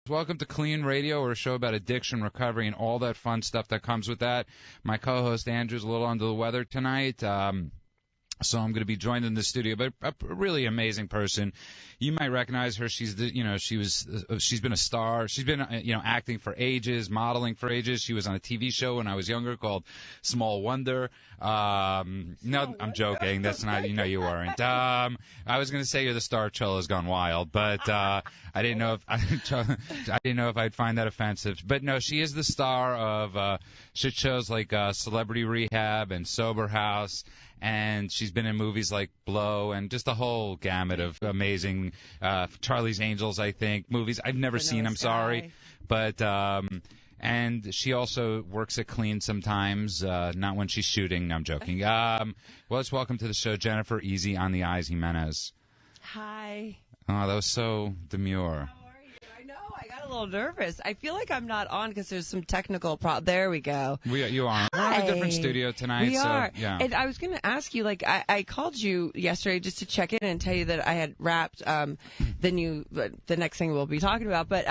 Welcome to KLEAN Radio, or a show about addiction, recovery, and all that fun stuff that comes with that. My co-host Andrew's a little under the weather tonight, so I'm going to be joined in the studio, but a really amazing person. You might recognize her. She's she's been a star. She's been, acting for ages, modeling for ages. She was on a TV show when I was younger called Small Wonder. No, I'm joking. That's not, you weren't. I was going to say you're the star. Chola's Gone Wild, but I didn't know if I'd find that offensive. But no, she is the star of shit shows like Celebrity Rehab and Sober House. And she's been in movies like Blow and just a whole gamut of amazing Charlie's Angels, I think, movies. I've never seen, I'm sorry. But and she also works at KLEAN sometimes, not when she's shooting. No, I'm joking. Well, let's welcome to the show Jennifer Easy on the Eyes Gimenez. Hi. Oh, that was so demure. I got a little nervous. I feel like I'm not on because there's some technical problem. There we go. You are. We're in a different studio tonight. We are. Yeah. And I was going to ask you, I called you yesterday just to check in and tell you that I had wrapped the next thing we'll be talking about. But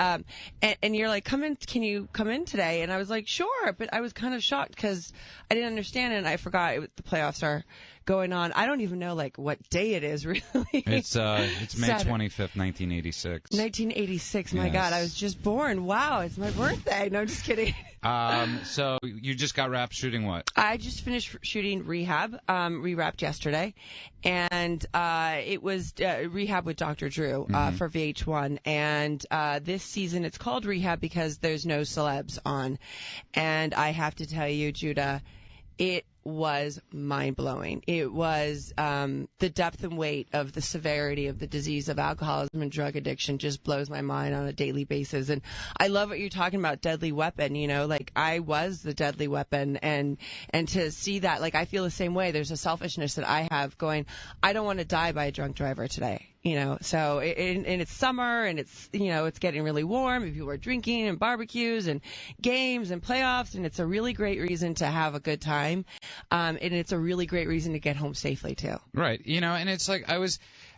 and you're like, come in. Can you come in today? And I was like, sure. But I was kind of shocked because I didn't understand and I forgot the playoffs are going on. I don't even know what day it is really. It's May 25th, 1986. 1986. My Yes. God, I was just born. Wow, it's my birthday. No, just kidding. So you just got wrapped shooting what? I just finished shooting Rehab. Rewrapped yesterday, and it was Rehab with Dr. Drew for VH1. And this season it's called Rehab because there's no celebs on. And I have to tell you, Judah, it was mind-blowing. It was the depth and weight of the severity of the disease of alcoholism and drug addiction just blows my mind on a daily basis. And I love what you're talking about, deadly weapon. I was the deadly weapon, and to see that, I feel the same way. There's a selfishness that I have going, I don't want to die by a drunk driver today. So and it's summer and it's getting really warm and people are drinking and barbecues and games and playoffs, and it's a really great reason to have a good time. And it's a really great reason to get home safely too. Right. And it's like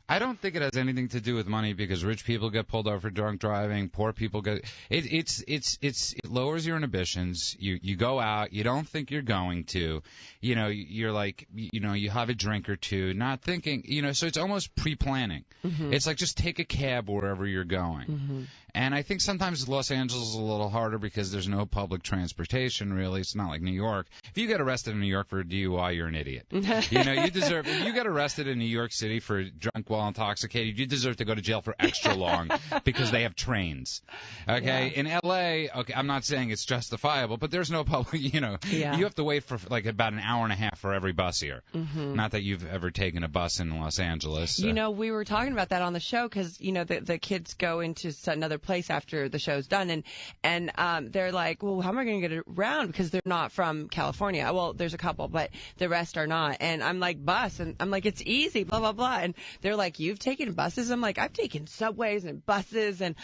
I don't think it has anything to do with money because rich people get pulled over for drunk driving, poor people get it lowers your inhibitions. You go out, you don't think you're going to, you're like, you have a drink or two, not thinking, so it's almost pre-planning. Mm-hmm. It's like just take a cab wherever you're going. Mm-hmm. And I think sometimes Los Angeles is a little harder because there's no public transportation, really. It's not like New York. If you get arrested in New York for a DUI, you're an idiot. You deserve, if you get arrested in New York City for drunk while intoxicated, you deserve to go to jail for extra long because they have trains. Okay? Yeah. In L.A., okay, I'm not saying it's justifiable, but there's no public, you have to wait for about an hour and a half for every bus here. Mm-hmm. Not that you've ever taken a bus in Los Angeles. We were talking about that on the show because, the kids go into another place after the show's done, and they're like, well, how am I going to get around because they're not from California? Well, there's a couple, but the rest are not. And I'm like, bus, and I'm like, it's easy, blah blah blah. And they're like, you've taken buses? I'm like, I've taken subways and buses and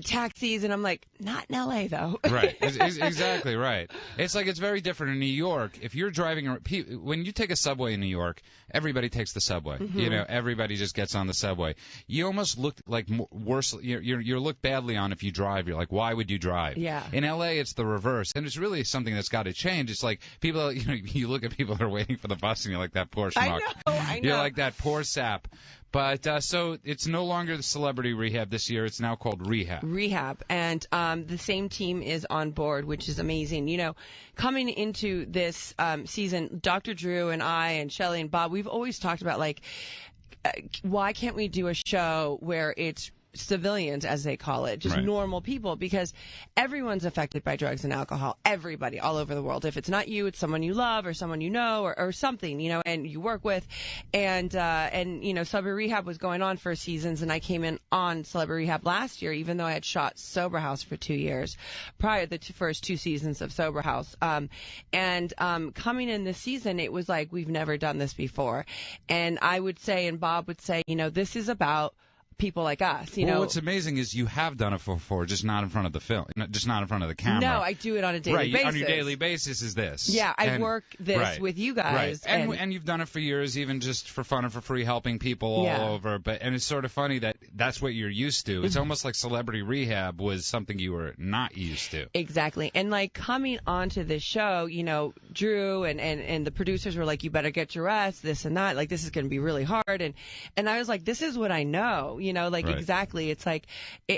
taxis, and I'm like, not in LA though. Right. Exactly right. It's like it's very different in New York. If you're driving, when you take a subway in New York, everybody takes the subway. Mm-hmm. Everybody just gets on the subway. You almost look like worse. You're looked badly on if you drive. You're like, why would you drive? Yeah. In LA, it's the reverse, and it's really something that's got to change. It's like people, you look at people that are waiting for the bus, and you're like that poor schmuck. I know. You're like that poor sap. But so it's no longer the Celebrity Rehab this year. It's now called Rehab. Rehab. And the same team is on board, which is amazing. Coming into this season, Dr. Drew and I and Shelley and Bob, we've always talked about, why can't we do a show where it's civilians, as they call it, just normal people, because everyone's affected by drugs and alcohol. Everybody, all over the world. If it's not you, it's someone you love or someone you know or something, and you work with. And Celebrity Rehab was going on for seasons, and I came in on Celebrity Rehab last year, even though I had shot Sober House for 2 years prior to the first 2 seasons of Sober House. Coming in this season, it was like, we've never done this before. And I would say, and Bob would say, this is about people like us, you well, know. What's amazing is you have done it before, just not in front of the film, just not in front of the camera. No, I do it on a daily basis. Right, on your daily basis is this. Yeah, I work this with you guys. Right, and you've done it for years, even just for fun and for free, helping people all over. And it's sort of funny that that's what you're used to. It's almost like celebrity rehab was something you were not used to. Exactly. And like coming onto this show, you know, Drew and the producers were like, you better get your rest, this and that. Like, this is going to be really hard. And I was like, this is what I know, you know, like exactly. It's like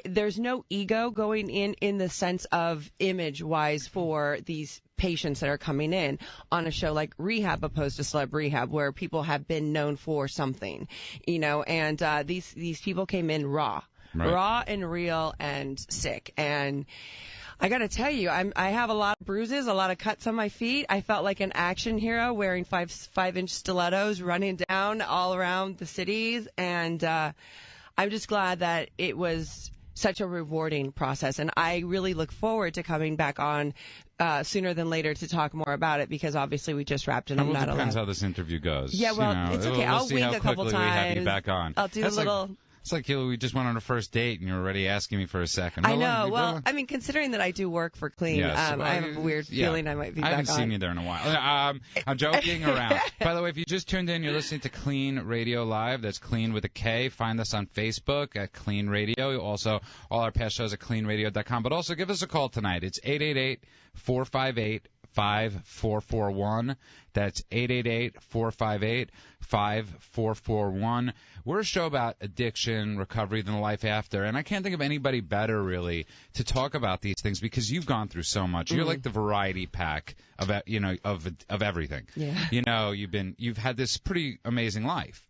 there's no ego going in the sense of image wise for these patients that are coming in on a show like Rehab opposed to Celeb Rehab, where people have been known for something, you know, and these people came in raw and real and sick. And I got to tell you, I have a lot of bruises, a lot of cuts on my feet. I felt like an action hero wearing 5-inch stilettos running down all around the cities. And I'm just glad that it was such a rewarding process. And I really look forward to coming back on sooner than later to talk more about it, because obviously we just wrapped and I'm not allowed. It depends how this interview goes. Yeah, well, you know, it's okay. I'll wing a couple times. We have you back on. I'll do a little... It's like we just went on a first date and you're already asking me for a second. I know. Well, I mean, considering that I do work for Clean, I have a weird feeling I might be back on. I haven't seen you there in a while. I'm joking around. By the way, if you just tuned in, you're listening to Clean Radio Live. That's Clean with a K. Find us on Facebook at Clean Radio. Also, all our past shows at cleanradio.com. But also give us a call tonight. It's 888-458-5441. That's 888-458-5441. We're a show about addiction, recovery, then life after, and I can't think of anybody better, really, to talk about these things, because you've gone through so much. You're like the variety pack of everything. Yeah. You know, you've had this pretty amazing life.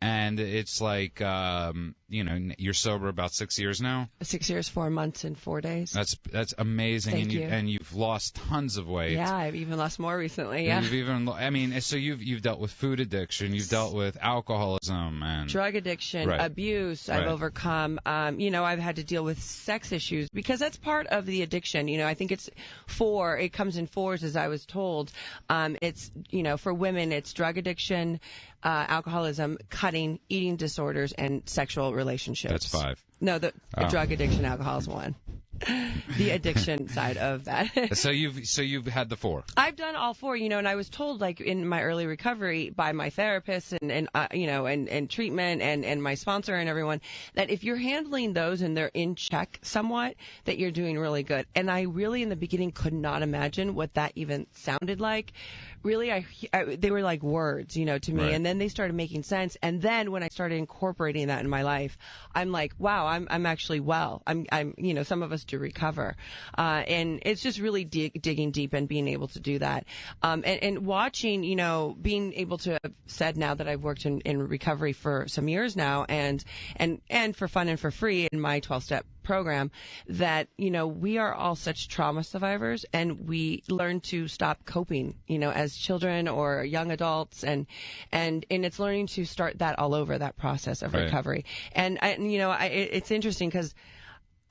And it's like, you know, you're sober about 6 years now. 6 years, 4 months, and 4 days. That's amazing. Thank you. And you've lost tons of weight. Yeah, I've even lost more recently. Yeah. So you've dealt with food addiction, you've dealt with alcoholism and drug addiction, abuse. I've overcome. You know, I've had to deal with sex issues, because that's part of the addiction. You know, I think it comes in fours, as I was told. It's, you know, for women, it's drug addiction, alcoholism, cutting, eating disorders, and sexual relationships. That's 5. No, the drug addiction, alcohol is 1. The addiction side of that. So you've had the 4. I've done all 4, you know, and I was told, like, in my early recovery by my therapist and you know, and treatment and my sponsor and everyone, that if you're handling those and they're in check somewhat, that you're doing really good. And I really, in the beginning, could not imagine what that even sounded like. Really, they were like words, you know, to me. Right. And then they started making sense. And then when I started incorporating that in my life, I'm like, wow, I'm actually well. I'm, you know, some of us do recover. And it's just really digging deep and being able to do that. And watching, you know, being able to have said now that I've worked in recovery for some years now, and for fun and for free in my 12-step program, that, you know, we are all such trauma survivors, and we learn to stop coping, you know, as children or young adults, and it's learning to start that all over, that process of recovery. And you know, it's interesting, because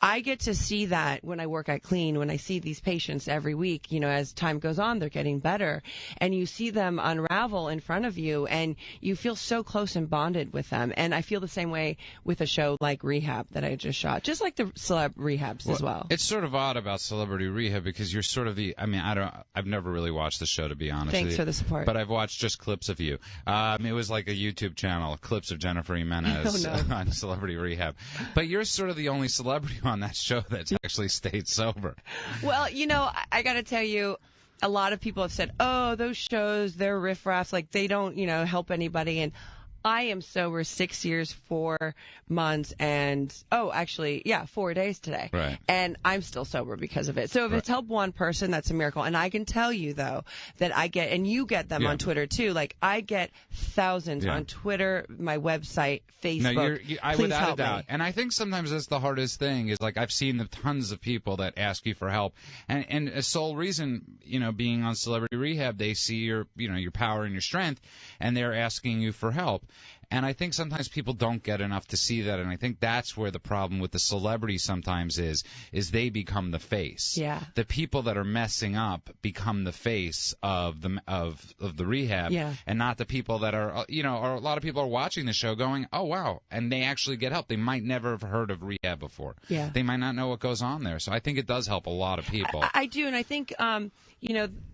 I get to see that when I work at Clean, when I see these patients every week, you know, as time goes on, they're getting better, and you see them unravel in front of you, and you feel so close and bonded with them. And I feel the same way with a show like Rehab that I just shot, just like the celeb rehabs as well. It's sort of odd about Celebrity Rehab, because you're sort of I've never really watched the show, to be honest. Thanks for the support. But I've watched just clips of you. It was like a YouTube channel, clips of Jennifer Gimenez on Celebrity Rehab. But you're sort of the only celebrity on that show that's actually stayed sober. Well, you know, I got to tell you, a lot of people have said, oh, those shows, they're riffraffs, like they don't, you know, help anybody. And I am sober 6 years, 4 months, and 4 days today. Right. And I'm still sober because of it. So if it's helped one person, that's a miracle. And I can tell you, though, that I get, and you get them on Twitter too, like I get thousands on Twitter, my website, Facebook. No, without a doubt. And I think sometimes that's the hardest thing, is like I've seen the tons of people that ask you for help, and a sole reason, you know, being on Celebrity Rehab, they see your, you know, your power and your strength, and they're asking you for help. And I think sometimes people don't get enough to see that, and I think that's where the problem with the celebrity sometimes is they become the face. Yeah. The people that are messing up become the face of the rehab, and not the people that are, or a lot of people are watching the show going, oh, wow, and they actually get help. They might never have heard of rehab before. Yeah. They might not know what goes on there. So I think it does help a lot of people. I do, and I think,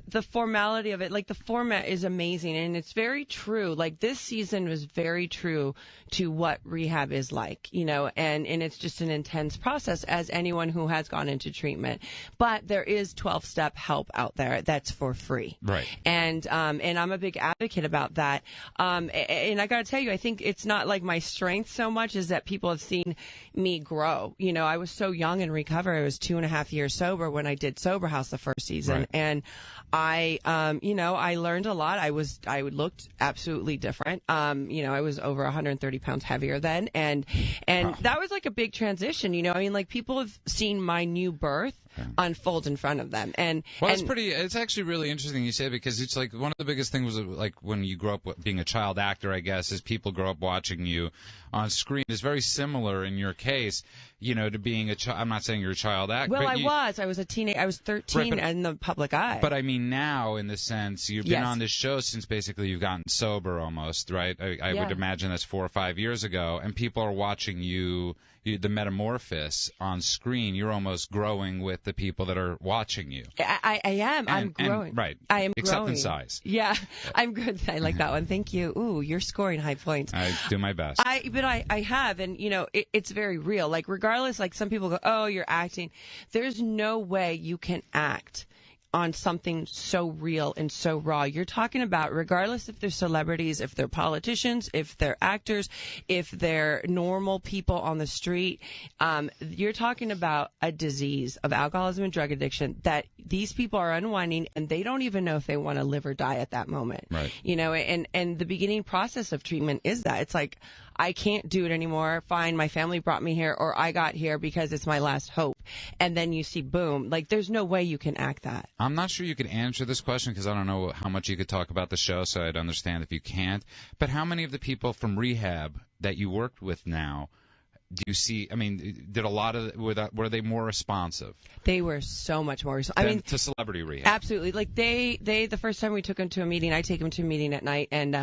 the formality of it, like the format is amazing, and it's very true. Like this season was very true to what rehab is like, and it's just an intense process, as anyone who has gone into treatment. But there is 12-step help out there that's for free. Right. And I'm a big advocate about that. And I got to tell you, I think it's not like my strength so much as that people have seen me grow. I was so young in recovery. I was 2.5 years sober when I did Sober House the first season. Right. And I learned a lot. I looked absolutely different. I was over 130 pounds heavier then. And Wow. that was like a big transition, people have seen my new birth unfold in front of them. It's actually really interesting you say, because it's like one of the biggest things was like when you grow up being a child actor, I guess, is people grow up watching you on screen. It's very similar in your case, to being a child. I'm not saying you're a child actor. Well, I was a teenager. I was 13 in the public eye. But I mean now, in the sense, you've been on this show since basically you've gotten sober almost, right? I would imagine that's 4 or 5 years ago, and people are watching you, the metamorphosis on screen. You're almost growing with the people that are watching you. I am. I'm growing. Right. I am Except growing. in size. Yeah, I'm good. I like that one. Thank you. Ooh, you're scoring high points. I do my best. But I have, and it's very real. Like regardless, like some people go, oh, you're acting. There's no way you can act on something so real and so raw. You're talking about, regardless if they're celebrities, if they're politicians, if they're actors, if they're normal people on the street, you're talking about a disease of alcoholism and drug addiction that these people are unwinding, and they don't even know if they want to live or die at that moment. Right. And the beginning process of treatment is that. It's like, I can't do it anymore. Fine, my family brought me here, or I got here because it's my last hope. And then you see, boom, like there's no way you can act that. I'm not sure you could answer this question because I don't know how much you could talk about the show, so I'd understand if you can't. But how many of the people from rehab that you worked with now do you see? I mean, did a lot of were they more responsive? They were so much more responsive. To celebrity rehab. Absolutely. Like they the first time we took them to a meeting, I take them to a meeting at night, and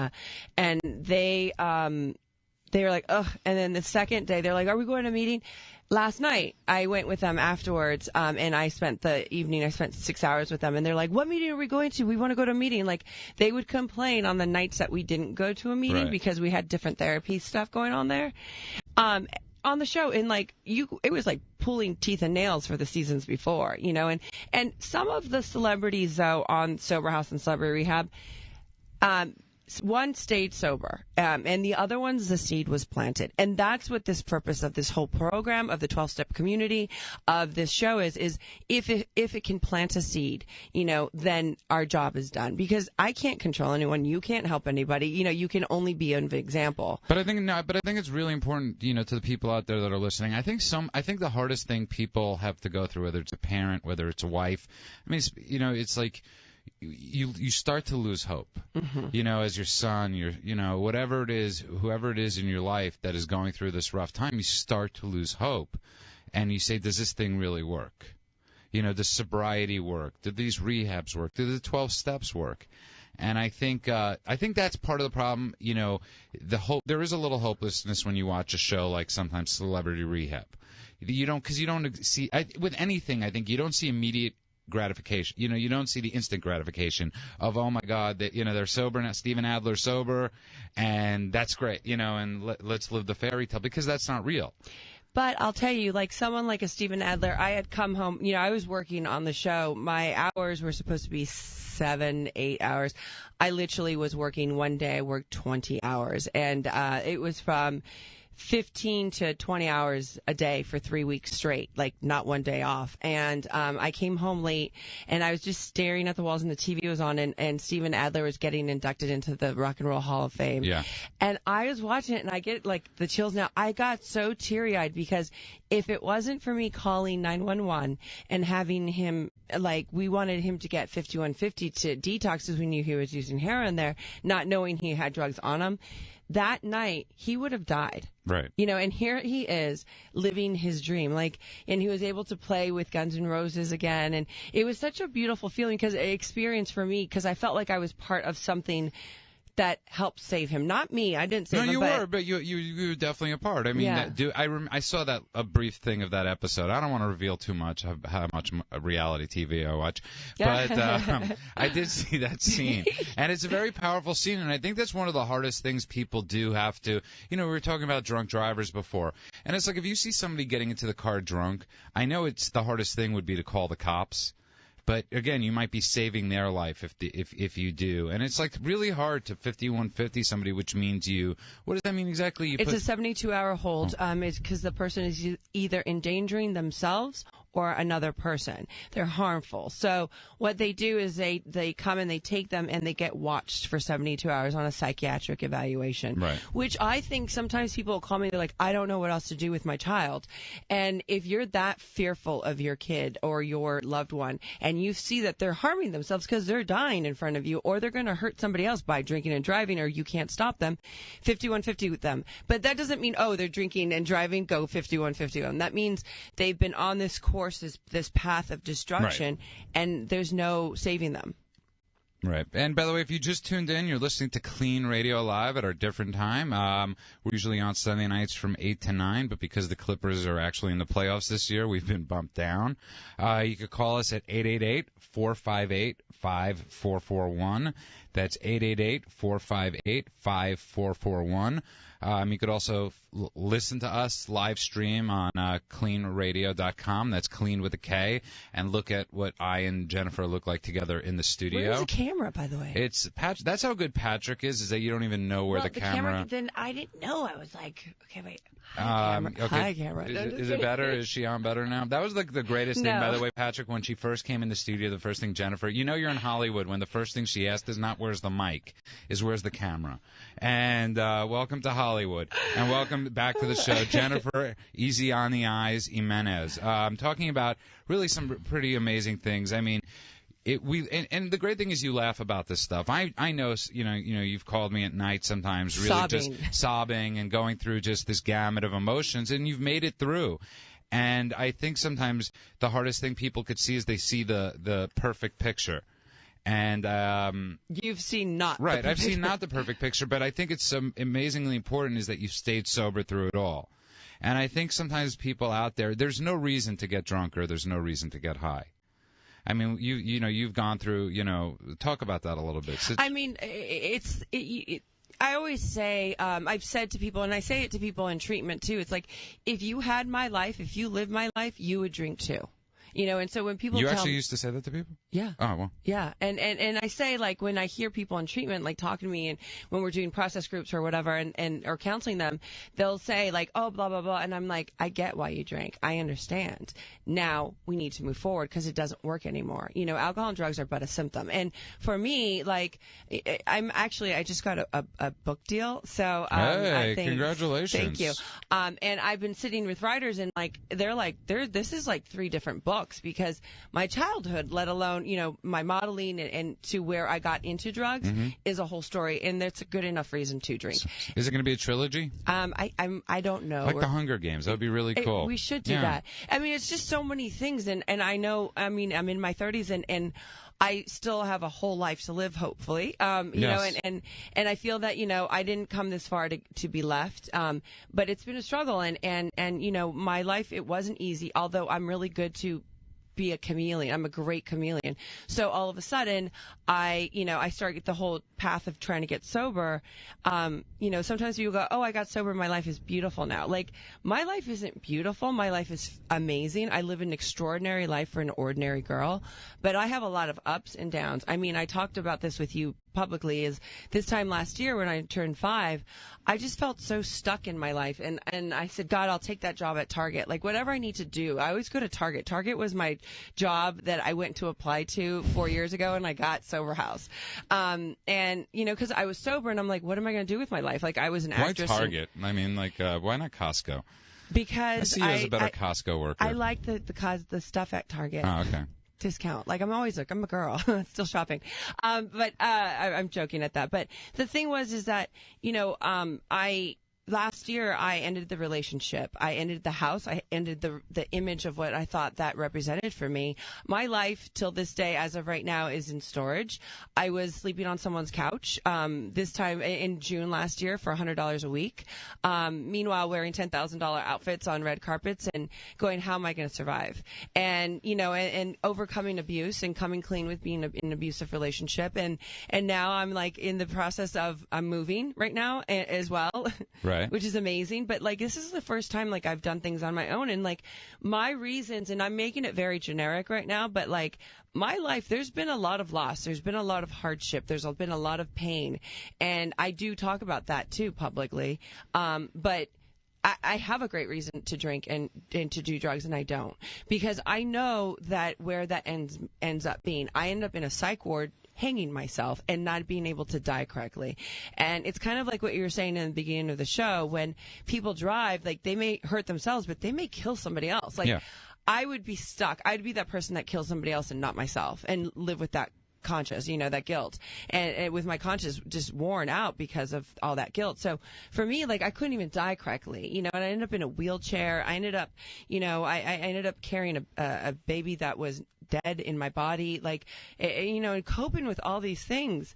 they were like, ugh. And then the second day, they're like, are we going to a meeting? Last night, I went with them afterwards, and I spent the evening, I spent 6 hours with them, and they're like, what meeting are we going to? We want to go to a meeting. Like, they would complain on the nights that we didn't go to a meeting because we had different therapy stuff going on there. On the show, and like it was like pulling teeth and nails for the seasons before, and some of the celebrities though on Sober House and Celebrity Rehab, one stayed sober, and the other one's the seed was planted. And that's what this purpose of this whole program, of the 12-step community, of this show is if it can plant a seed, then our job is done. Because I can't control anyone. You can't help anybody. You can only be an example. But I think it's really important, to the people out there that are listening. I think the hardest thing people have to go through, whether it's a parent, whether it's a wife, I mean, it's like, you start to lose hope, as your son, whatever it is, whoever it is in your life that is going through this rough time, you start to lose hope, and you say, does this thing really work? Does sobriety work? Do these rehabs work? Do the 12 steps work? And I think that's part of the problem. There is a little hopelessness when you watch a show like sometimes Celebrity Rehab. You don't see with anything. I think you don't see immediate gratification. You don't see the instant gratification of, oh my God, that they're sober now, Steven Adler's sober, and that's great, and let's live the fairy tale, because that's not real. But I'll tell you, like someone like a Steven Adler, I had come home, I was working on the show. My hours were supposed to be 7-8 hours. I literally was working one day, I worked 20 hours, and it was from 15 to 20 hours a day for 3 weeks straight, like not one day off. And I came home late, and I was just staring at the walls, and the TV was on, and Steven Adler was getting inducted into the Rock and Roll Hall of Fame. Yeah. And I was watching it, and I get like the chills now. I got so teary-eyed, because if it wasn't for me calling 911 and having him, like, we wanted him to get 5150 to detox because we knew he was using heroin there, not knowing he had drugs on him. that night he would have died. Right. And here he is living his dream, and he was able to play with Guns N' Roses again, and it was such a beautiful feeling experience for me, because I felt like I was part of something that helped save him. Not me. I didn't save him. No, you were, but you were definitely a part. I mean, yeah. I saw a brief thing of that episode. I don't want to reveal too much of how much reality TV I watch, but I did see that scene, and it's a very powerful scene, and I think that's one of the hardest things people do have to. We were talking about drunk drivers before, and it's like if you see somebody getting into the car drunk, I know it's the hardest thing would be to call the cops. But again, you might be saving their life if you do, and it's like really hard to 5150 somebody, which means What does that mean exactly? It's a 72-hour hold. It's because the person is either endangering themselves or another person. They're harmful. So what they do is they come and they take them and they get watched for 72 hours on a psychiatric evaluation. Right. Which I think sometimes people will call me, they're like, I don't know what else to do with my child. And if you're that fearful of your kid or your loved one and you see that they're harming themselves because they're dying in front of you, or they're going to hurt somebody else by drinking and driving, or you can't stop them, 5150 with them. But that doesn't mean, they're drinking and driving, go 5150 them. That means they've been on this course, this path of destruction, right. And there's no saving them. Right. And by the way, if you just tuned in, you're listening to KLEAN Radio Live at our different time. We're usually on Sunday nights from 8 to 9, but because the Clippers are actually in the playoffs this year, we've been bumped down. You could call us at 888-458-5441. That's 888-458-5441. You could also listen to us live stream on KLEANradio.com. That's clean with a K, and look at what I and Jennifer look like together in the studio. Where's the camera, by the way? It's that's how good Patrick is that you don't even know where the camera. Then I didn't know. I was like, okay, wait. Hi, camera. Okay. Hi, camera. Is it better? Is she on better now? That was like the greatest thing, by the way, Patrick, when she first came in the studio, the first thing Jennifer, you're in Hollywood when the first thing she asked is not where's the mic, is where's the camera. And welcome to Hollywood. And welcome back to the show, Jennifer Easy on the Eyes Gimenez. I'm talking about really some pretty amazing things. I mean, and the great thing is you laugh about this stuff. I know, you've called me at night sometimes really just sobbing and going through just this gamut of emotions, and you've made it through. And I think sometimes the hardest thing people could see is they see the perfect picture. And you've seen not right. I've seen not the perfect picture, but I think it's amazingly important is that you've stayed sober through it all. And I think sometimes people out there, there's no reason to get drunk or there's no reason to get high. I mean, you've gone through, talk about that a little bit. I mean, I always say, I've said to people, and I say it to people in treatment too, it's like, if you had my life, if you lived my life, you would drink too. And so when people actually used to say that to people? Yeah. Oh, well. Yeah. And I say, like, when I hear people in treatment, like, talking to me, and when we're doing process groups or whatever, and or counseling them, they'll say, like, oh, blah, blah, blah. And I'm like, I get why you drank. I understand. Now we need to move forward because it doesn't work anymore. Alcohol and drugs are but a symptom. And for me, like, I just got a book deal. So, hey, congratulations. Thank you. And I've been sitting with writers, and, like, this is like 3 different books, because my childhood, let alone, my modeling and to where I got into drugs, is a whole story, and that's a good enough reason to drink. Is it going to be a trilogy? I don't know. Like the Hunger Games. That would be really cool. We should do that. I mean, it's just so many things, and I know, I mean, I'm in my 30s, and I still have a whole life to live, hopefully. Yes. And I feel that, I didn't come this far to be left. But it's been a struggle, and my life, it wasn't easy, although I'm really good to be a chameleon. I'm a great chameleon. So all of a sudden, I started the whole path of trying to get sober. Sometimes people go, oh, I got sober, my life is beautiful now. Like, my life isn't beautiful. My life is amazing. I live an extraordinary life for an ordinary girl, but I have a lot of ups and downs. I mean, I talked about this with you publicly, is this time last year when I turned 5, I just felt so stuck in my life, and I said, God, I'll take that job at Target, like whatever I need to do. I always go to Target. Target was my job that I went to apply to 4 years ago, and I got Sober House. Because I was sober, and I'm like, what am I going to do with my life? Like, I was an actress. Why Target? I mean, like, why not Costco? Because I see you as a better Costco worker. I like the stuff at Target. Oh, okay. discount. Like, I'm always like, I'm a girl, still shopping. But I'm joking at that. But the thing is that, last year, I ended the relationship. I ended the house. I ended the image of what I thought that represented for me. My life till this day, as of right now, is in storage. I was sleeping on someone's couch this time in June last year for $100 a week. Meanwhile, wearing $10,000 outfits on red carpets and going, how am I going to survive? And, and overcoming abuse and coming clean with being in an abusive relationship. And now I'm like in the process of I'm moving right now as well. Right. Which is amazing. But like, this is the first time like I've done things on my own, and like my reasons, and I'm making it very generic right now, but like my life, there's been a lot of loss. There's been a lot of hardship. There's been a lot of pain. And I do talk about that too publicly. But I have a great reason to drink and to do drugs, and I don't, because I know that where that ends up being, I end up in a psych ward hanging myself and not being able to die correctly. And it's kind of like what you were saying in the beginning of the show, when people drive, like they may hurt themselves, but they may kill somebody else. Like, yeah. I would be stuck. I'd be that person that kills somebody else and not myself, and live with that conscience, that guilt, and with my conscience just worn out because of all that guilt. So for me, like, I couldn't even die correctly, and I ended up in a wheelchair. I ended up, I ended up carrying a baby that was dead in my body, like, and coping with all these things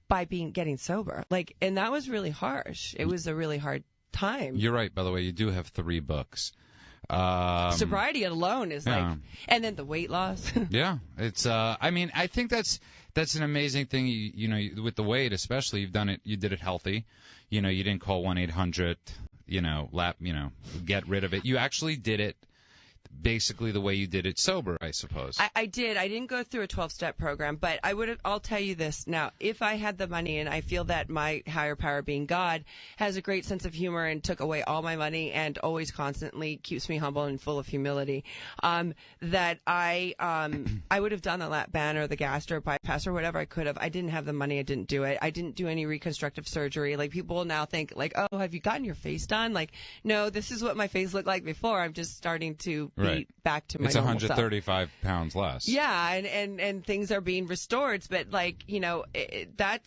by getting sober. Like, and that was really harsh. It was a really hard time. You're right, by the way. You do have 3 books. Sobriety alone is like, and then the weight loss. Yeah, it's. I mean, I think that's an amazing thing. With the weight, especially, you've done it. You did it healthy. You didn't call 1-800. Get rid of it. You actually did it basically the way you did it sober, I suppose. I did. I didn't go through a 12-step program, but I'll tell you this now. If I had the money, and I feel that my higher power, being God, has a great sense of humor and took away all my money and always constantly keeps me humble and full of humility, that I would have done the lap band or the gastric bypass or whatever I could have. I didn't have the money. I didn't do it. I didn't do any reconstructive surgery. Like, people now think like, oh, have you gotten your face done? Like, no, this is what my face looked like before. I'm just starting to be back to my normal self. It's 135 pounds less. Yeah, and things are being restored, but like, that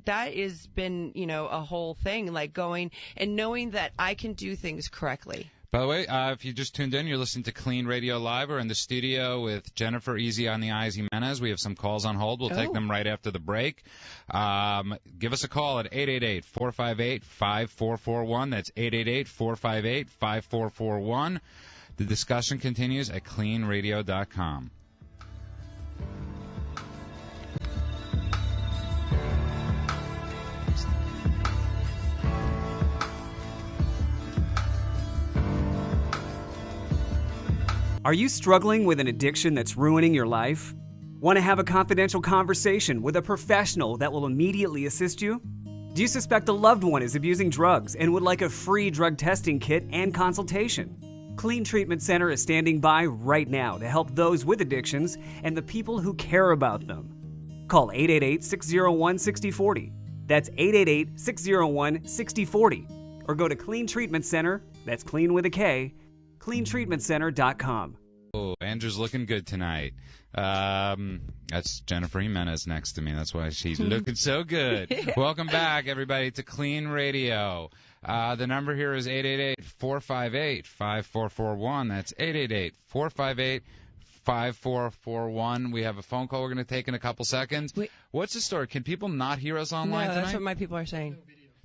has been, a whole thing, like going and knowing that I can do things correctly. By the way, if you just tuned in, you're listening to Clean Radio Live. We're in the studio with Jennifer Easy on the Eyes Gimenez. We have some calls on hold. We'll take them right after the break. Give us a call at 888-458-5441. That's 888-458-5441. The discussion continues at cleanradio.com. Are you struggling with an addiction that's ruining your life? Want to have a confidential conversation with a professional that will immediately assist you? Do you suspect a loved one is abusing drugs and would like a free drug testing kit and consultation? Clean Treatment Center is standing by right now to help those with addictions and the people who care about them. Call 888-601-6040. That's 888-601-6040. Or go to Clean Treatment Center, that's clean with a K, cleantreatmentcenter.com. Oh, Andrew's looking good tonight. That's Jennifer Gimenez next to me. That's why she's looking so good. Welcome back, everybody, to Clean Radio. The number here is 888-458-5441. That's 888-458-5441. We have a phone call we're going to take in a couple seconds. Wait. What's the story? Can people not hear us online tonight? No, that's what my people are saying.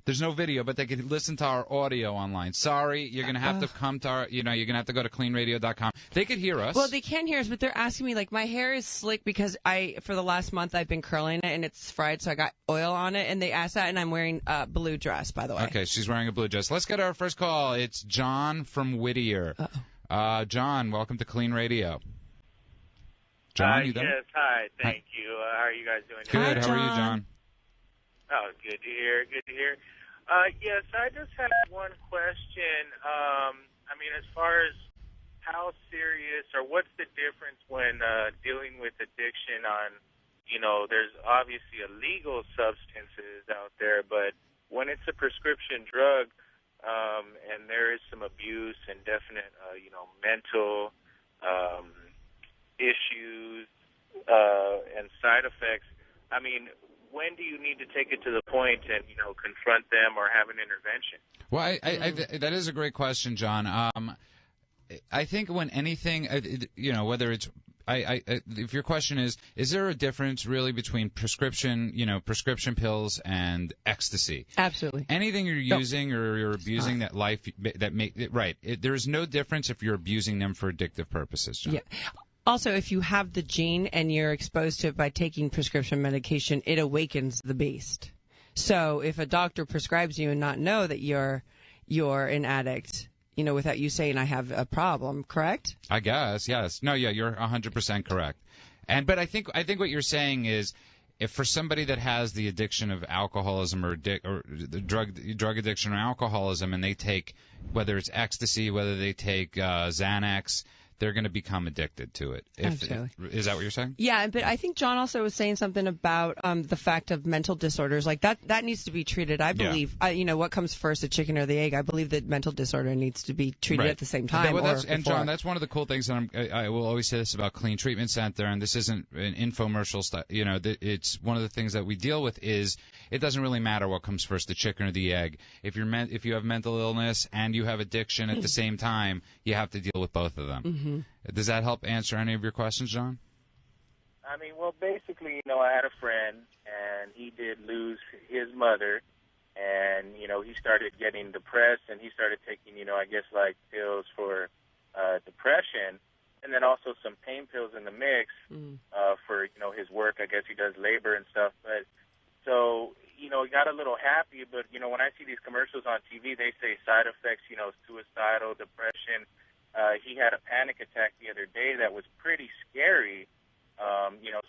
There's no video, but they can listen to our audio online. Sorry, you're going to have to come to our, you're going to have to go to cleanradio.com. They could hear us. Well, they can hear us, but they're asking me, like, my hair is slick because for the last month, I've been curling it, and it's fried, so I got oil on it, and they asked that, and I'm wearing a blue dress, by the way. Okay, she's wearing a blue dress. Let's get our first call. It's John from Whittier. John, welcome to Clean Radio. John, you there? Yes, hi, thank you. How are you guys doing? Good, Hi, how are you, John? Oh, good to hear, good to hear. Yes, I just had one question. I mean, as far as how serious or what's the difference when dealing with addiction on, there's obviously illegal substances out there, but when it's a prescription drug and there is some abuse and definite, mental issues side effects, I mean, when do you need to take it to the point and, confront them or have an intervention? Well, that is a great question, John. I think when anything, whether it's if your question is there a difference really between prescription pills and ecstasy? Absolutely. Anything you're using or you're abusing there's no difference if you're abusing them for addictive purposes, John. Yeah. Also, if you have the gene and you're exposed to it by taking prescription medication, it awakens the beast. So if a doctor prescribes you and not know that you're an addict, without you saying I have a problem, correct? I guess, yes. No, yeah, you're 100% correct. But I think what you're saying is, if for somebody that has the addiction of alcoholism or the drug addiction or alcoholism, and they take, whether it's ecstasy, whether they take Xanax, they're going to become addicted to it. Absolutely. Is that what you're saying? Yeah, but I think John also was saying something about the fact of mental disorders. Like that needs to be treated. I believe, what comes first, the chicken or the egg? I believe that mental disorder needs to be treated at the same time. And John, that's one of the cool things, and I will always say this about Clean Treatment Center, and this isn't an infomercial stuff. It's one of the things that we deal with is it doesn't really matter what comes first, the chicken or the egg. If you have mental illness and you have addiction at the same time, you have to deal with both of them. Mm-hmm. Does that help answer any of your questions, John? I mean, well, basically, I had a friend, and he did lose his mother, and, he started getting depressed, and he started taking, I guess, like pills for depression, and then also some pain pills in the mix for, his work. I guess he does labor and stuff. But so, he got a little happy, but, when I see these commercials on TV, they say side effects, suicidal, depression. He had a panic attack the other day that was pretty scary,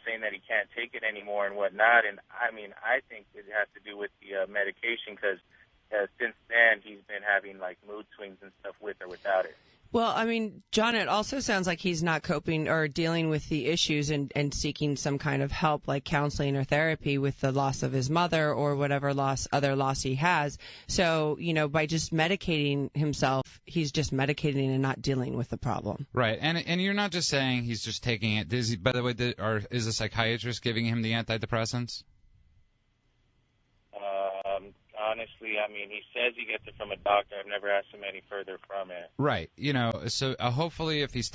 saying that he can't take it anymore and whatnot. And, I mean, I think it has to do with the medication because since then he's been having, like, mood swings and stuff with or without it. Well, I mean, John, it also sounds like he's not coping or dealing with the issues and seeking some kind of help like counseling or therapy with the loss of his mother or whatever other loss he has. So, by just medicating himself, he's just medicating and not dealing with the problem. Right. And you're not just saying he's just taking it. By the way, is the psychiatrist giving him the antidepressants? Honestly, I mean, he says he gets it from a doctor. I've never asked him any further from it. Right. So hopefully if he's,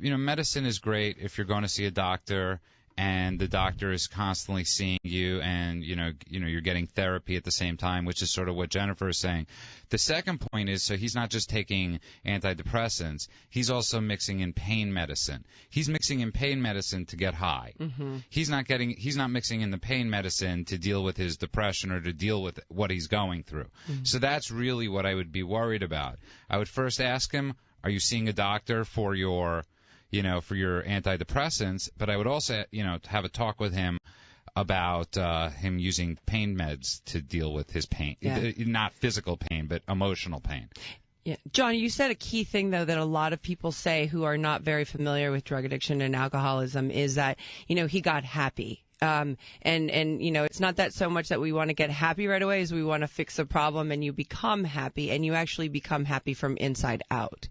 medicine is great if you're going to see a doctor and the doctor is constantly seeing you and, you're getting therapy at the same time, which is sort of what Jennifer is saying. The second point is, so he's not just taking antidepressants, he's also mixing in pain medicine. He's mixing in pain medicine to get high. Mm-hmm. He's not mixing in the pain medicine to deal with his depression or to deal with what he's going through. Mm-hmm. So that's really what I would be worried about. I would first ask him, are you seeing a doctor for your antidepressants, but I would also, have a talk with him about him using pain meds to deal with his pain. Yeah. Not physical pain, but emotional pain. Yeah. John, you said a key thing, though, that a lot of people say who are not very familiar with drug addiction and alcoholism is that, he got happy. And it's not that so much that we want to get happy right away as we want to fix a problem and you become happy and you actually become happy from inside out.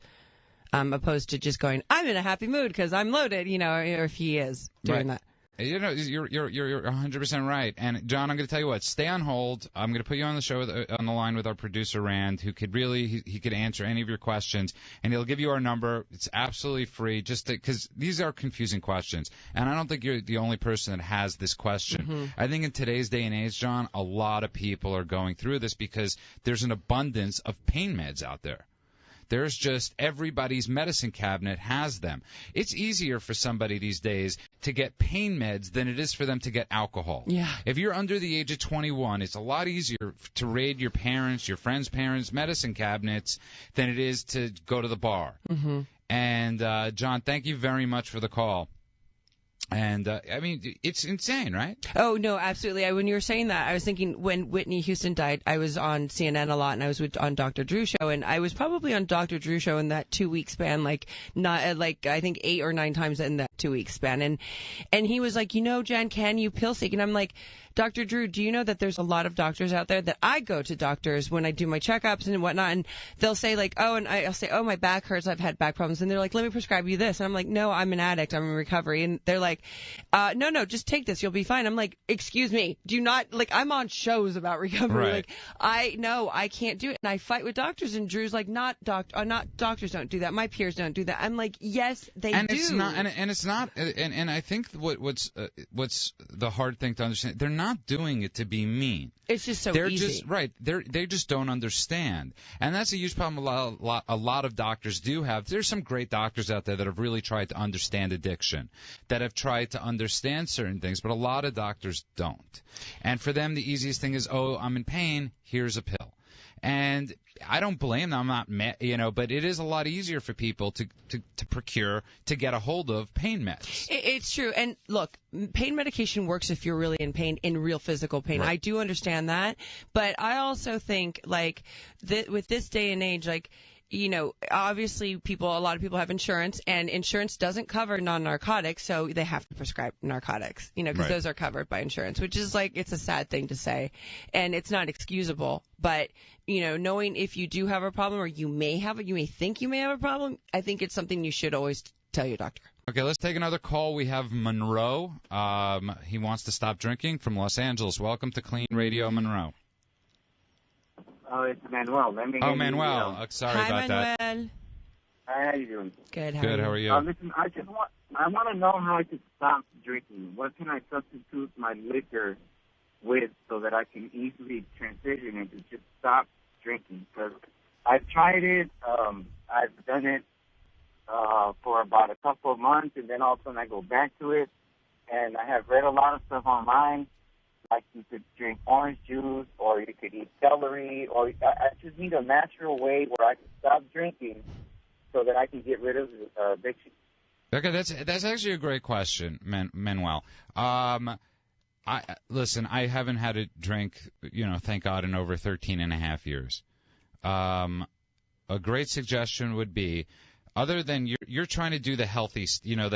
Opposed to just going, I'm in a happy mood because I'm loaded, or if he is doing that. You're 100% right. And John, I'm going to tell you what. Stay on hold. I'm going to put you on the show on the line with our producer Rand, who could he could answer any of your questions, and he'll give you our number. It's absolutely free, just because these are confusing questions, and I don't think you're the only person that has this question. Mm-hmm. I think in today's day and age, John, a lot of people are going through this because there's an abundance of pain meds out there. There's just everybody's medicine cabinet has them. It's easier for somebody these days to get pain meds than it is for them to get alcohol. Yeah. If you're under the age of 21, it's a lot easier to raid your parents, your friends' parents' medicine cabinets than it is to go to the bar. Mm-hmm. And, John, thank you very much for the call. And, I mean, it's insane, right? Oh, no, absolutely. When you were saying that, I was thinking when Whitney Houston died, I was on CNN a lot, and I was on Dr. Drew's show, and I was probably on Dr. Drew's show in that 2-week span, I think 8 or 9 times in that 2-week span. And he was like, Jen, can you pill seek? And I'm like, Dr. Drew, do you know that there's a lot of doctors out there that I go to doctors when I do my checkups and whatnot, and they'll say like, oh, and I'll say, oh, my back hurts, I've had back problems, and they're like, let me prescribe you this, and I'm like, no, I'm an addict, I'm in recovery, and they're like, no, just take this, you'll be fine. I'm like, excuse me, do not, like, I'm on shows about recovery, Right. like, I can't do it, and I fight with doctors, and Drew's like, not doctors don't do that, my peers don't do that. I'm like, yes, they and do. It's not, and it's not, and I think what's the hard thing to understand, they're not doing it to be mean. It's just so they're easy. Just right. They just don't understand, and that's a huge problem. A lot of doctors do have. There's some great doctors out there that have really tried to understand addiction, that have tried to understand certain things, but a lot of doctors don't. And for them, the easiest thing is, oh, I'm in pain, here's a pill. And I don't blame them. I'm not mad, but it is a lot easier for people to procure, to get a hold of pain meds. It's true. And look, pain medication works if you're really in pain, in real physical pain. Right. I do understand that. But I also think, like, with this day and age, like, obviously a lot of people have insurance, and insurance doesn't cover non-narcotics, so they have to prescribe narcotics, because Right. those are covered by insurance, which is like, it's a sad thing to say, and it's not excusable. But, knowing if you do have a problem, or you may think you may have a problem, I think it's something you should always tell your doctor. Okay, let's take another call. We have Monroe. He wants to stop drinking from Los Angeles. Welcome to Clean Radio, Monroe. Oh, it's Manuel. Manuel. Sorry Hi, about Manuel. that. Hi, how you doing? Good. Good. How are you? Listen, I want to know how I can stop drinking. What can I substitute my liquor with so that I can easily transition and just stop drinking? Because I've tried it. I've done it for about a couple of months, and then all of a sudden I go back to it. And I have read a lot of stuff online. Like you could drink orange juice, or you could eat celery, or I just need a natural way where I can stop drinking so that I can get rid of addiction. Okay, that's actually a great question, Manuel. Listen, I haven't had a drink, thank God, in over 13 and a half years. A great suggestion would be, other than you're trying to do the healthy, celery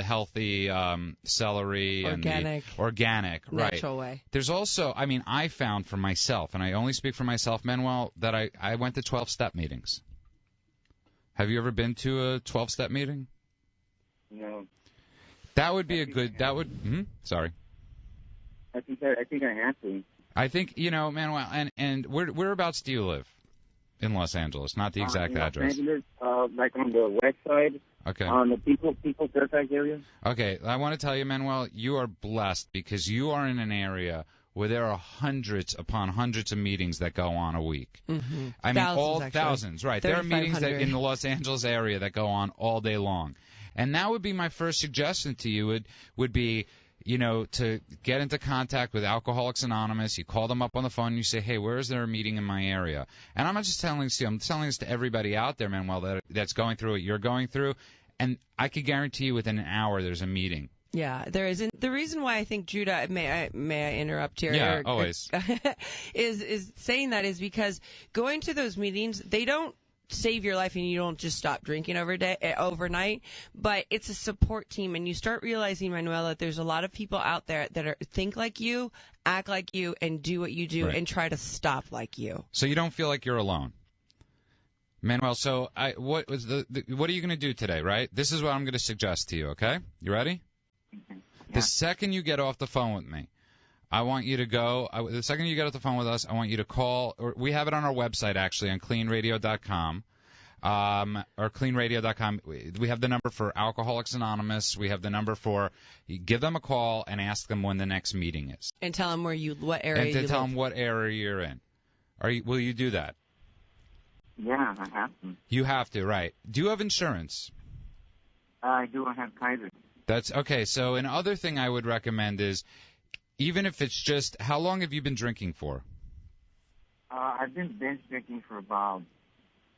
and the organic, natural right? way. There's also, I found for myself, and I only speak for myself, Manuel, that I went to 12-step meetings. Have you ever been to a 12-step meeting? No. That would be sorry. I think I have to. I think, Manuel, and whereabouts do you live? In Los Angeles, not the exact address. Los Angeles, like on the west side. Okay. On the People Fairfax area. Okay, I want to tell you, Manuel, you are blessed because you are in an area where there are hundreds upon hundreds of meetings that go on a week. Mm-hmm. Thousands, right? There are meetings in the Los Angeles area that go on all day long. And that would be my first suggestion to you would be, to get into contact with Alcoholics Anonymous. You call them up on the phone and you say, hey, where is there a meeting in my area? And I'm not just telling this to you. I'm telling this to everybody out there, Manuel, that's going through what you're going through. And I could guarantee you within an hour there's a meeting. Yeah, there is. And the reason why I think, Judah, may I interrupt here? Yeah, always. is saying that is because going to those meetings, they don't save your life and you don't just stop drinking overnight, but it's a support team, and you start realizing, Manuel, that there's a lot of people out there that think like you, act like you, and do what you do, right, and try to stop like you. So you don't feel like you're alone. Manuel, so what are you going to do today, right? This is what I'm going to suggest to you, okay? You ready? Yeah. The second you get off the phone with me, I want you to go, the second you get off the phone with us, I want you to call, or we have it on our website, actually, on KLEANradio.com, or KLEANradio.com. We have the number for Alcoholics Anonymous. We have the number for, you give them a call and ask them when the next meeting is. And tell them what area and you to live. tell them what area you're in. Will you do that? Yeah, I have to. You have to, right. Do you have insurance? I do. I have Kaiser. That's okay. So another thing I would recommend is, even if it's just, how long have you been drinking for? I've been binge drinking for about,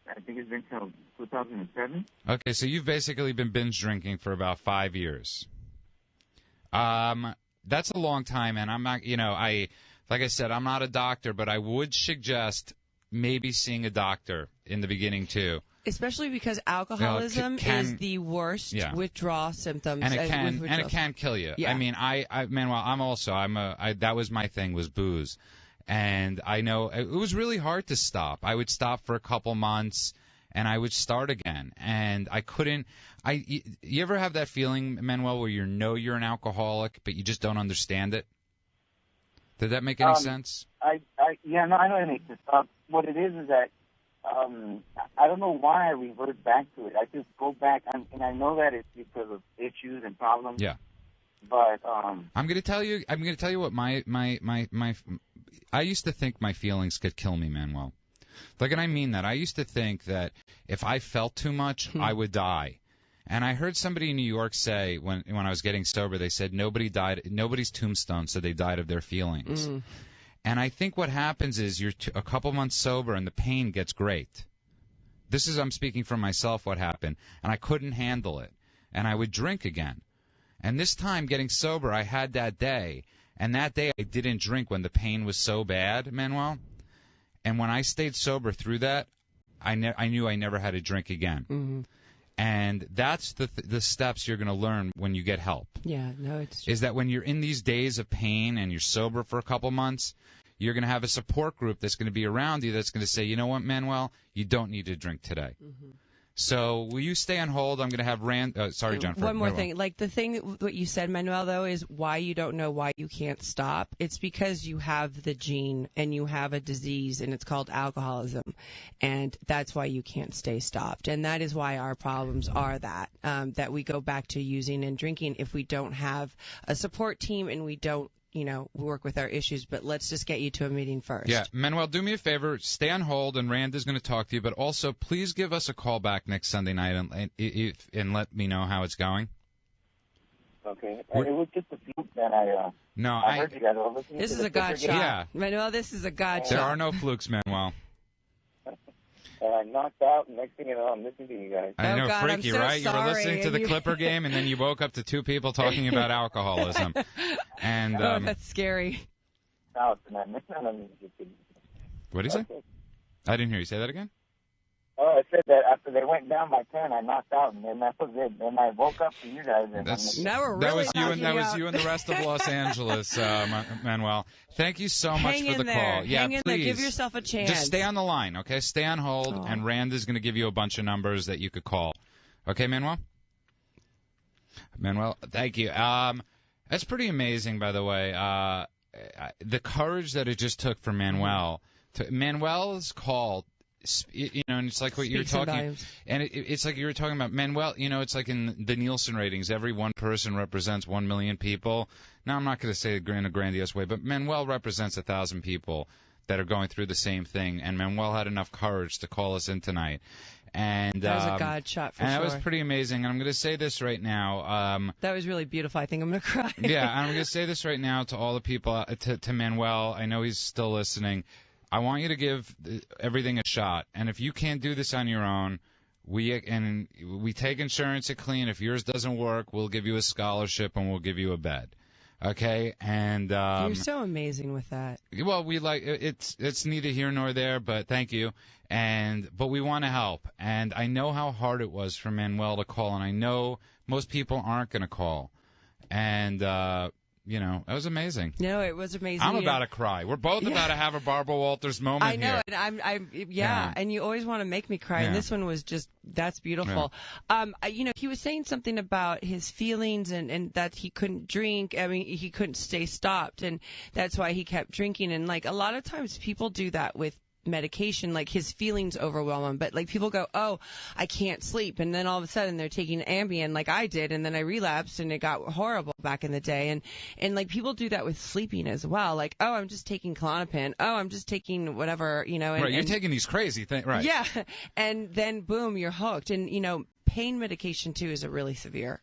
I think it's been till 2007. Okay, so you've basically been binge drinking for about 5 years. That's a long time, and I'm not, like I said, I'm not a doctor, but I would suggest maybe seeing a doctor in the beginning too. Especially because alcoholism is the worst withdrawal symptoms. And it can kill you. Yeah. I mean, that was my thing, was booze. And I know it was really hard to stop. I would stop for a couple months and I would start again. And I couldn't. You ever have that feeling, Manuel, where you're an alcoholic, but you just don't understand it? Did that make any sense? I know it makes sense. What it is that I don't know why I revert back to it. I just go back, and I know that it's because of issues and problems. Yeah. But I'm gonna tell you what my I used to think my feelings could kill me, Manuel. Like, and I mean that. I used to think that if I felt too much, I would die. And I heard somebody in New York say when I was getting sober, they said nobody's tombstone said they died of their feelings. Mm. And I think what happens is you're a couple months sober and the pain gets great. I'm speaking for myself what happened. And I couldn't handle it. And I would drink again. And this time getting sober, I had that day. And that day I didn't drink when the pain was so bad, Manuel. And when I stayed sober through that, I knew I never had to drink again. Mm-hmm. And that's the steps you're going to learn when you get help. Yeah, no, it's true. Is that when you're in these days of pain and you're sober for a couple months, you're going to have a support group that's going to be around you that's going to say, you know what, Manuel, you don't need to drink today. Mm-hmm. So will you stay on hold? I'm going to have sorry, Jennifer. One more thing. Like the thing, what you said, Manuel, though, is why you don't know why you can't stop. It's because you have the gene and you have a disease, and it's called alcoholism. And that's why you can't stay stopped. And that is why our problems are that we go back to using and drinking if we don't have a support team and we don't, work with our issues, but let's just get you to a meeting first. Yeah, Manuel, do me a favor, stay on hold, and Rand is going to talk to you, but also please give us a call back next Sunday night and let me know how it's going. Okay. It was just a fluke that I heard you guys were listening. This is a God shot. Yeah. Manuel, this is a God shot. There are no flukes, Manuel. And I knocked out, and next thing you know, I'm listening to you guys. I know, God, freaky, right? Sorry. You were listening to the Clipper game, and then you woke up to two people talking about alcoholism. And that's scary. What did you say? I didn't hear you. Say that again? Oh, I said that after they went down by 10, I knocked out, and then that was it. Then I woke up to you guys. And now we're really that was you and the rest of Los Angeles, Manuel. Thank you so much for the call. Hang in there. Please. Give yourself a chance. Just stay on the line, okay? Stay on hold, and Rand is going to give you a bunch of numbers that you could call. Okay, Manuel? Manuel, thank you. That's pretty amazing, by the way. The courage that it just took for Manuel. Manuel's call. And it's like what you were talking, and it's like you were talking about Manuel. It's like in the Nielsen ratings, every one person represents 1 million people. Now, I'm not going to say it in a grandiose way, but Manuel represents 1,000 people that are going through the same thing. And Manuel had enough courage to call us in tonight. And that was a God shot for sure. And that was pretty amazing. And I'm going to say this right now. That was really beautiful. I think I'm going to cry. Yeah, and I'm going to say this right now to all the people, to Manuel. I know he's still listening. I want you to give everything a shot, and if you can't do this on your own, we take insurance at KLEAN. If yours doesn't work, we'll give you a scholarship and we'll give you a bed. Okay, and you're so amazing with that. Well, we it's neither here nor there, but thank you. But we want to help, and I know how hard it was for Manuel to call, and I know most people aren't going to call, and. That was amazing. No, it was amazing. I'm about to cry. We're both about to have a Barbara Walters moment here. I know, here. and yeah, and you always want to make me cry, and this one was that's beautiful. Yeah. He was saying something about his feelings and that he couldn't drink. I mean, he couldn't stay stopped, and that's why he kept drinking. And like a lot of times people do that with medication, like his feelings overwhelm him, but like people go, oh, I can't sleep, and then all of a sudden they're taking Ambien like I did, and then I relapsed and it got horrible back in the day, and like people do that with sleeping as well, like, oh, I'm just taking Klonopin, oh, I'm just taking whatever, and, right, you're taking these crazy things, right? Yeah, and then boom, you're hooked. And pain medication too is a really severe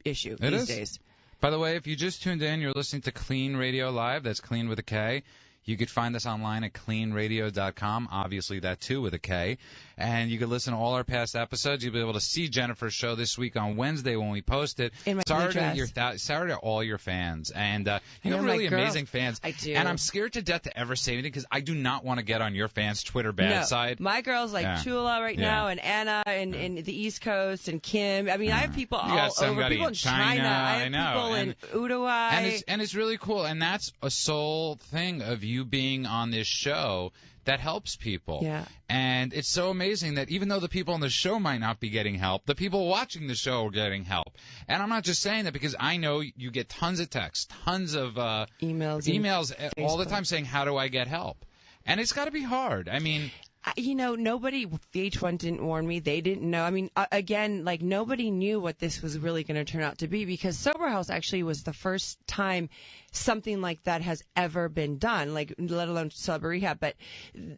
issue these days. By the way, if you just tuned in, you're listening to KLEAN Radio Live. That's KLEAN with a K. You could find us online at KLEANradio.com, obviously that too with a K. and you can listen to all our past episodes. You'll be able to see Jennifer's show this week on Wednesday when we post it. In my Sorry dress. to all your fans. And you have really amazing fans. I do. And I'm scared to death to ever say anything because I do not want to get on your fans' Twitter bad side. My girls like Chula right now, and Anna, and the East Coast, and Kim. I mean, I have people all over. People in China. I have people in Uruguay. And it's really cool. And that's a sole thing of you being on this show that helps people. Yeah. And it's so amazing that even though the people on the show might not be getting help, the people watching the show are getting help. And I'm not just saying that because I know you get tons of texts, tons of emails all the time saying, how do I get help? And it's got to be hard. I mean, nobody, VH1 didn't warn me. They didn't know. I mean, again, like nobody knew what this was really going to turn out to be because Sober House actually was the first time something like that has ever been done, like let alone sober rehab. But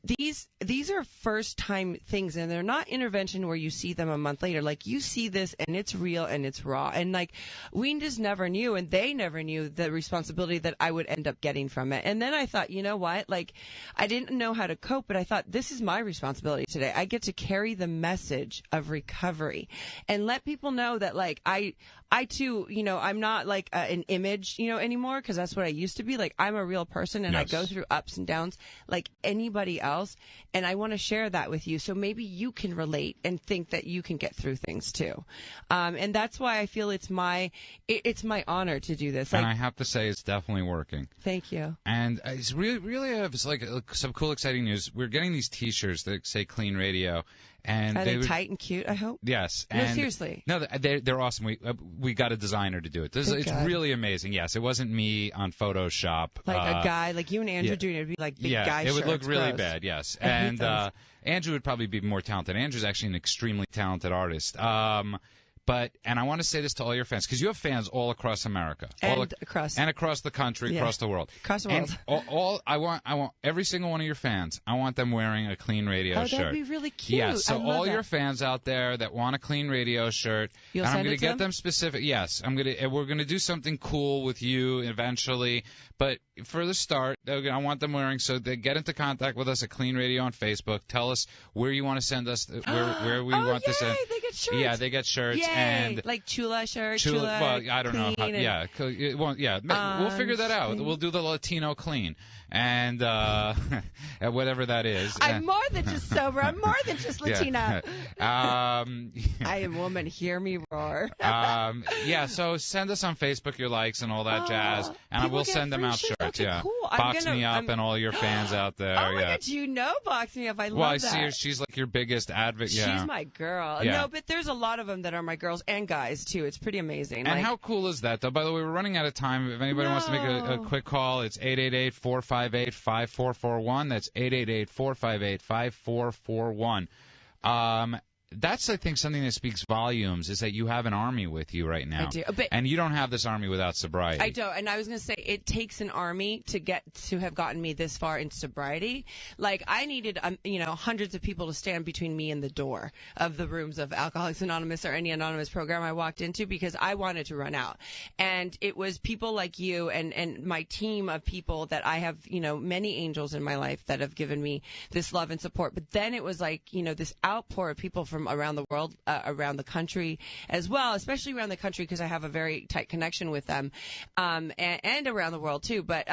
these are first time things, and they're not intervention where you see them a month later. Like you see this and it's real and it's raw. And like we just never knew, and they never knew the responsibility that I would end up getting from it. And then I thought, you know what? Like I didn't know how to cope, but I thought this is my responsibility today. I get to carry the message of recovery and let people know that like I too, I'm not like an image, anymore, because that's what I used to be. Like I'm a real person, and I go through ups and downs like anybody else, and I want to share that with you so maybe you can relate and think that you can get through things too. And that's why I feel it's my honor to do this. And I have to say it's definitely working. Thank you. And it's really it's like some cool, exciting news. We're getting these T-shirts that say Clean Radio. And are they tight and cute, I hope? Yes. No, seriously. No, they're awesome. We got a designer to do it. It's really amazing. Yes, it wasn't me on Photoshop. Like a guy, like you and Andrew doing it would be like big guy shirts. It would look really gross. bad, yes. And Andrew would probably be more talented. Andrew's actually an extremely talented artist. And I want to say this to all your fans, because you have fans all across America, across the country, across the world, across the world. And I want every single one of your fans. I want them wearing a Clean Radio shirt. Oh, that'd be really cute. Yeah, so all your fans out there that want a Clean Radio shirt, You'll and send I'm going it to get them specific. Yes, we're going to do something cool with you eventually. But for the start, I want them wearing, so they get into contact with us at Clean Radio on Facebook. Tell us where you want to send us, where we want to send. They get shirts. Yeah, they get shirts. Yay. And like Chula shirt. Well, I don't know. We'll figure that out. Clean. We'll do the Latino Clean. And whatever that is. I'm more than just sober. I'm more than just Latina. I am woman. Hear me roar. So send us on Facebook your likes and all that jazz, and we'll send them out shirts. Okay, cool. Box Me Up and all your fans out there. Oh my God, Box Me Up. I love that. Well, I see her. She's like your biggest advocate. Yeah. She's my girl. Yeah. No, but there's a lot of them that are my girls and guys too. It's pretty amazing. And how cool is that, though? By the way, we're running out of time. If anybody wants to make a quick call, it's 888-458-5441. That's 888-458-5441. That's, I think, something that speaks volumes, is that you have an army with you right now. I do. And you don't have this army without sobriety. I don't. And I was going to say, it takes an army to have gotten me this far in sobriety. Like, I needed, hundreds of people to stand between me and the door of the rooms of Alcoholics Anonymous or any anonymous program I walked into, because I wanted to run out. And it was people like you and my team of people that I have, many angels in my life that have given me this love and support. But then it was like, this outpour of people from around the world, around the country as well, especially around the country because I have a very tight connection with them, and around the world too. But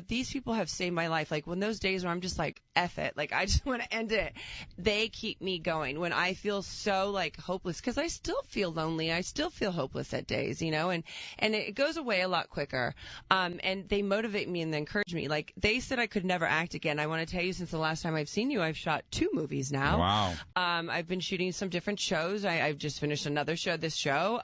these people have saved my life. Like when those days where I'm just like, F it, like I just want to end it, they keep me going when I feel so like hopeless, because I still feel lonely. I still feel hopeless at days, and it goes away a lot quicker. And they motivate me and they encourage me. Like they said I could never act again. I want to tell you, since the last time I've seen you, I've shot 2 movies now. Wow. I've been shooting some different shows. I've just finished another show, this show.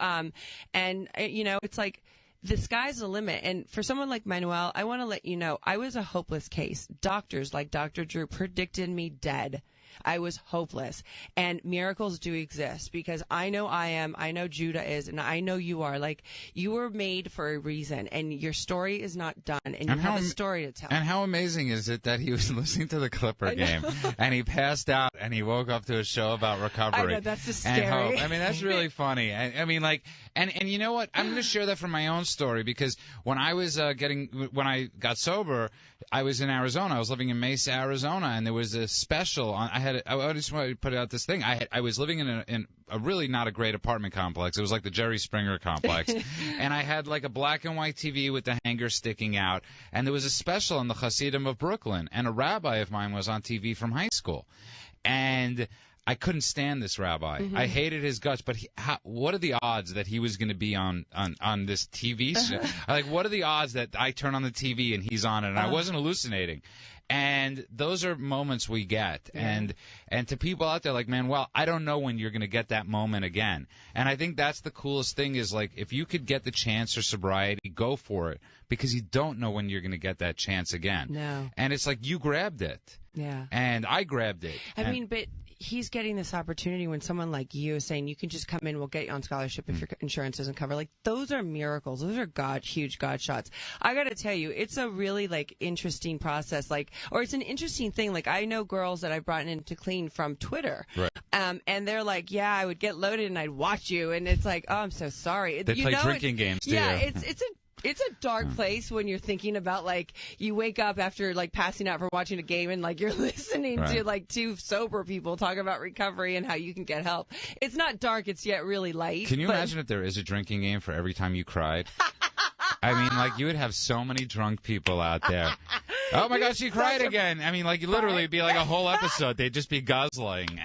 It's like the sky's the limit. And for someone like Manuel, I want to let you know, I was a hopeless case. Doctors like Dr. Drew predicted me dead. I was hopeless. And miracles do exist, because I know I am, I know Judah is, and I know you are. Like, you were made for a reason, and your story is not done, and you have a story to tell. And how amazing is it that he was listening to the Clipper game, and he passed out, and he woke up to a show about recovery. I know, that's just scary. And hope. I mean, that's really funny. I mean, like, and you know what? I'm going to share that from my own story, because when I was when I got sober, I was in Arizona. I was living in Mesa, Arizona, and there was a special. I I just want to put out this thing. I was living in a really not a great apartment complex. It was like the Jerry Springer complex. And I had like a black and white TV with the hanger sticking out. And there was a special on the Hasidim of Brooklyn. And a rabbi of mine was on TV from high school. And I couldn't stand this rabbi. Mm-hmm. I hated his guts. But what are the odds that he was going to be on this TV show? Like, what are the odds that I turn on the TV and he's on it? And I wasn't hallucinating. And those are moments we get. Yeah. And to people out there, like, man, well, I don't know when you're going to get that moment again. And I think that's the coolest thing is, like, if you could get the chance for sobriety, go for it. Because you don't know when you're going to get that chance again. No. And it's like you grabbed it. Yeah. And I grabbed it. I mean, but he's getting this opportunity when someone like you is saying you can just come in, we'll get you on scholarship if your insurance doesn't cover. Like, those are miracles. Those are huge God shots. I got to tell you, it's a really, like, interesting process. Like, or it's an interesting thing. Like, I know girls that I've brought into clean from Twitter. Right. And they're like, yeah, I would get loaded and I'd watch you. And it's like, oh, I'm so sorry. They play drinking games, too. Yeah, it's a dark place when you're thinking about, like, you wake up after, like, passing out from watching a game and, like, you're listening to, like, two sober people talk about recovery and how you can get help. It's not dark. It's yet really light. Can you imagine if there is a drinking game for every time you cried? I mean, like, you would have so many drunk people out there. Oh, my gosh, she cried again. I mean, like, literally, it'd be like a whole episode. They'd just be guzzling.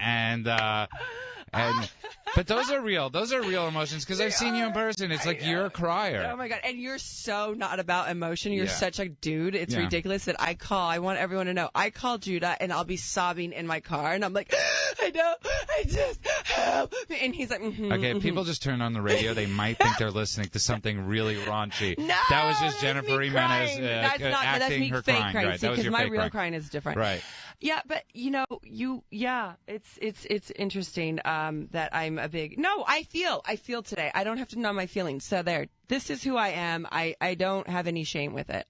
But those are real. Those are real emotions because I've seen you in person. It's like you're a crier. Oh, my God. And you're so not about emotion. You're such a dude. It's ridiculous that I want everyone to know. I call Judah, and I'll be sobbing in my car, and I'm like, I know, I just help. And he's like, Okay, people just turn on the radio. They might think they're listening to something really raunchy. No, that was just Jennifer Gimenez acting her crying. Right, that was because your my fake real crying is different. Right. Yeah, but it's interesting that I'm a big. No, I feel today. I don't have to numb my feelings. So there, this is who I am. I don't have any shame with it.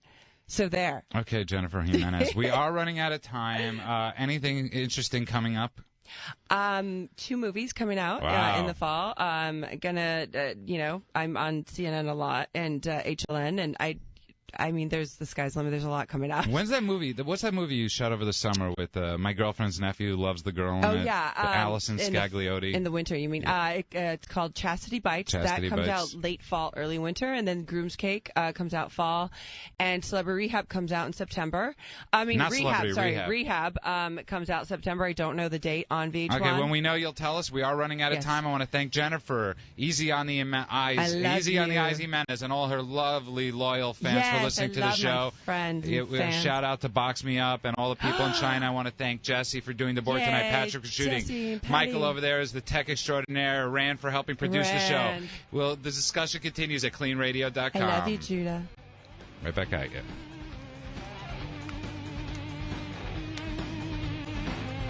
So there. Okay, Jennifer Gimenez. We are running out of time. Anything interesting coming up? 2 movies coming out in the fall. I'm on CNN a lot and HLN, and I mean, there's the sky's the limit. There's a lot coming out. When's that movie? What's that movie you shot over the summer with my girlfriend's nephew who loves the girl in it? Allison Scagliotti. In the winter, you mean? Yeah. It's called Chastity Bites. That comes out late fall, early winter, and then Groom's Cake comes out fall, and Celebrity Rehab comes out in September. I mean, Rehab comes out September. I don't know the date on VH1. Okay, when we know, you'll tell us. We are running out of time. I want to thank Jennifer, Easy on the Eyes, Gimenez, and all her lovely, loyal fans for listening to the show. Shout out to Box Me Up and all the people in China. I want to thank Jesse for doing the board tonight. Patrick for shooting. Michael over there is the tech extraordinaire. Rand for helping produce the show. Well, the discussion continues at KLEANradio.com. I love you, Judah. Right back at you.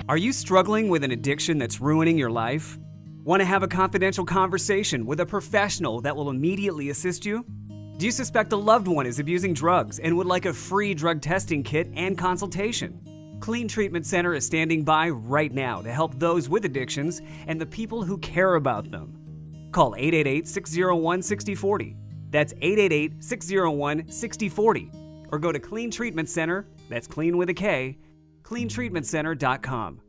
Are you struggling with an addiction that's ruining your life? Want to have a confidential conversation with a professional that will immediately assist you? Do you suspect a loved one is abusing drugs and would like a free drug testing kit and consultation? KLEAN Treatment Center is standing by right now to help those with addictions and the people who care about them. Call 888-601-6040. That's 888-601-6040. Or go to KLEAN Treatment Center, that's clean with a K, KLEANtreatmentcenter.com.